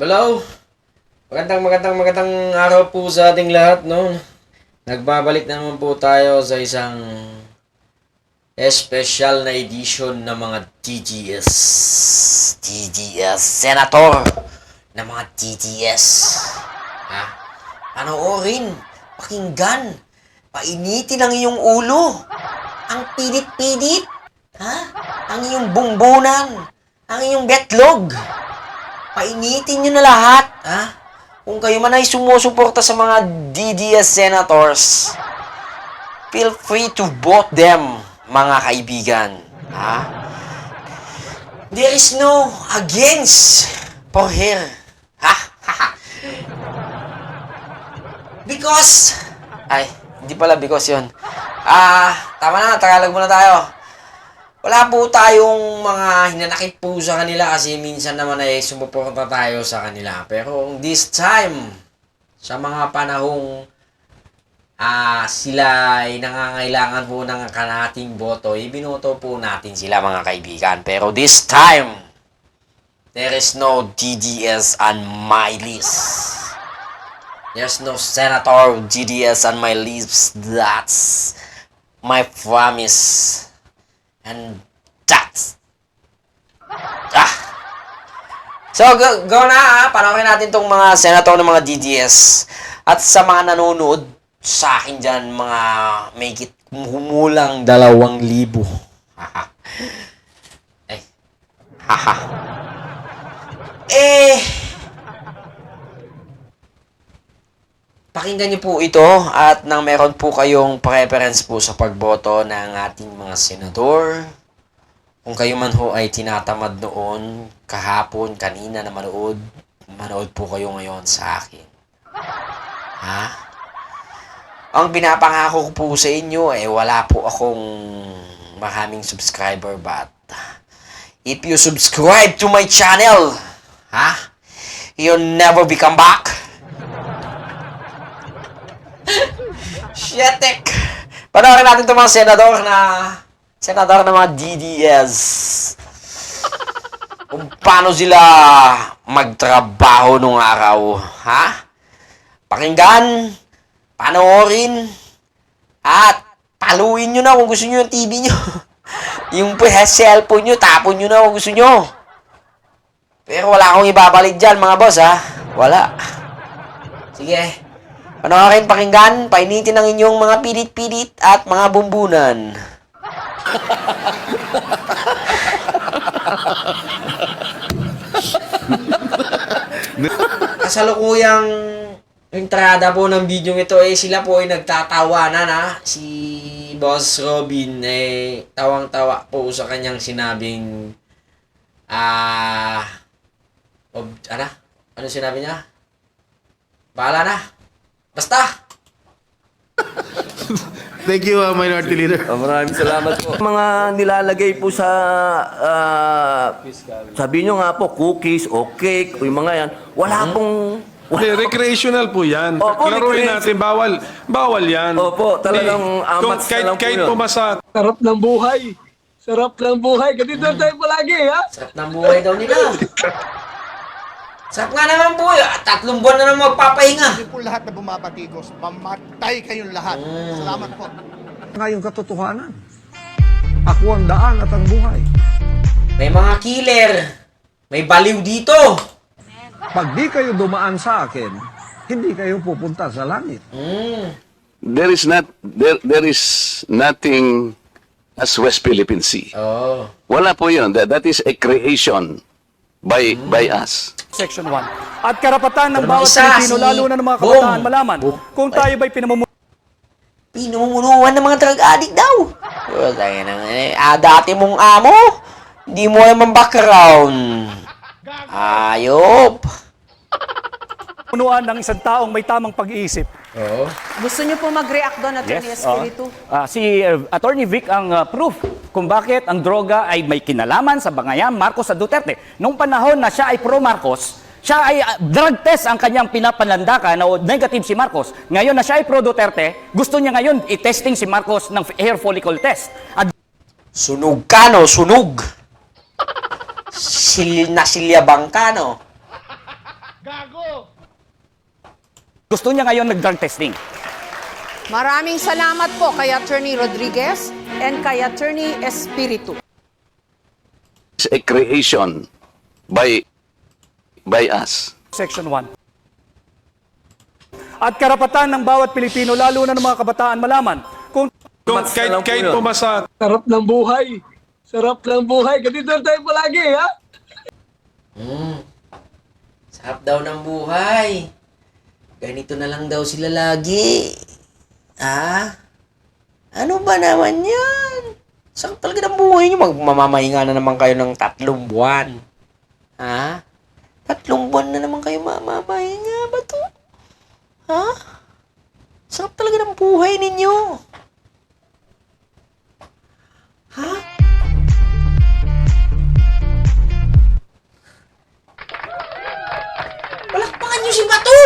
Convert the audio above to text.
Hello? Magandang araw po sa ating lahat, no? Nagbabalik na naman po tayo sa isang special na edition ng mga TGS Senator ng mga TGS. Ha? Panoorin, pakinggan, painitin ang iyong ulo, ang pidit-pidit, ha? Ang iyong bumbunan, ang iyong betlog. Painitin nyo na lahat, ha? Kung kayo man ay sumusuporta sa mga DDS Senators, feel free to vote them, mga kaibigan, ha? There is no against for her, ha? Because, hindi pala because yun. Tama na, Tagalog muna tayo. Wala po tayong mga hinanakit po sa kanila kasi minsan naman ay sumuporta tayo sa kanila. Pero this time, sa mga panahong sila ay nangangailangan po ng kanating boto, ibinoto po natin sila, mga kaibigan. Pero this time, there is no DDS on my list. There's no Senator DDS on my list. That's my promise. And that's... So, go na, ha? Panoorin natin tong mga senator ng mga DDS. At sa mga nanonood sa akin dyan, mga may humulang 2,000. Pakinggan niyo po ito at nang meron po kayong preference po sa pagboto ng ating mga senador. Kung kayo man ho ay tinatamad noon, kahapon, kanina na manood po kayo ngayon sa akin. Ha? Ang pinapangako ko po sa inyo wala po akong maraming subscriber, but if you subscribe to my channel, you'll never become back. Shetek! Panoorin natin itong mga senador ng mga DDS. Kung paano sila magtrabaho nung araw. Ha? Pakinggan, panoorin, at paluin nyo na kung gusto nyo yung TV nyo. Yung cellphone nyo, tapon nyo na kung gusto nyo. Pero wala akong ibabalik dyan, mga boss, ha? Wala. Sige. Panoorin, pakinggan, painitin ang inyong mga pilit-pilit at mga bumbunan. Kasalukuyang entrada po ng video ito sila po ay nagtatawanan, ha. Si Boss Robin tawang-tawa po sa kanyang sinabing ano sinabi niya? Bahala na. Basta! Thank you, Minority Leader. Maraming salamat po. Mga nilalagay po sa, sabi nyo nga po, cookies o cake o yung mga yan, wala pong... Recreational po yan. Opo, Laruin natin, bawal yan. Opo, talagang amats na lang po kahit yun. pumasa. Sarap ng buhay. Sarap ng buhay. Ganito tayo palagi, ha? Sarap ng buhay daw nila. Sarap nga naman po. 3 buwan na naman magpapahinga. Hindi po lahat na bumabatikos, mamatay kayong lahat. Salamat po. Ngayong katotohanan. Ako ang daan at ang buhay. May mga killer. May baliw dito. Pag di kayo dumaan sa akin, hindi kayo pupunta sa langit. There is nothing as West Philippine Sea. Oh. Wala po 'yun. That is a creation by us. Section 1. At karapatan ng Pero bawat isa, Pilipino, si lalo na ng mga Bong. kabataan, malaman kung tayo ba'y Pinumunuan ng mga drug addict daw. Dati mong amo, hindi mo naman background. Ayop. pinamunuan ng isang taong may tamang pag-iisip. Oo. Gusto niyo po mag-react doon, Atty. Espiritu? Si Attorney Vic ang proof kung bakit ang droga ay may kinalaman sa Bangayam Marcos at Duterte. Noong panahon na siya ay pro-Marcos, siya ay drug test ang kanyang pinapanlandakan na negative si Marcos. Ngayon na siya ay pro-Duterte, gusto niya ngayon i-testing si Marcos ng hair follicle test. At Sunog ka, no? Sunog. Nasilyabang ka, no? Gusto niya ngayon nag-drug testing. Maraming salamat po kay Attorney Rodriguez and kay Attorney Espiritu. It's a creation by us. Section 1. At karapatan ng bawat Pilipino, lalo na ng mga kabataan, malaman kung Kung Mas na lang po kahit yun. pumasa, Sarap ng buhay. Sarap ng buhay. Ganito tayo palagi, ha? Sarap daw ng buhay. Ganito na lang daw sila lagi. Ah? Ano ba naman yan? Sarap talaga ng buhay nyo. Magmamahinga na naman kayo ng 3 buwan. Ha? 3 buwan na naman kayo mamamahinga ba to? Ha? Sarap talaga ng buhay ninyo. Ha? Palakpakan nyo si Bato!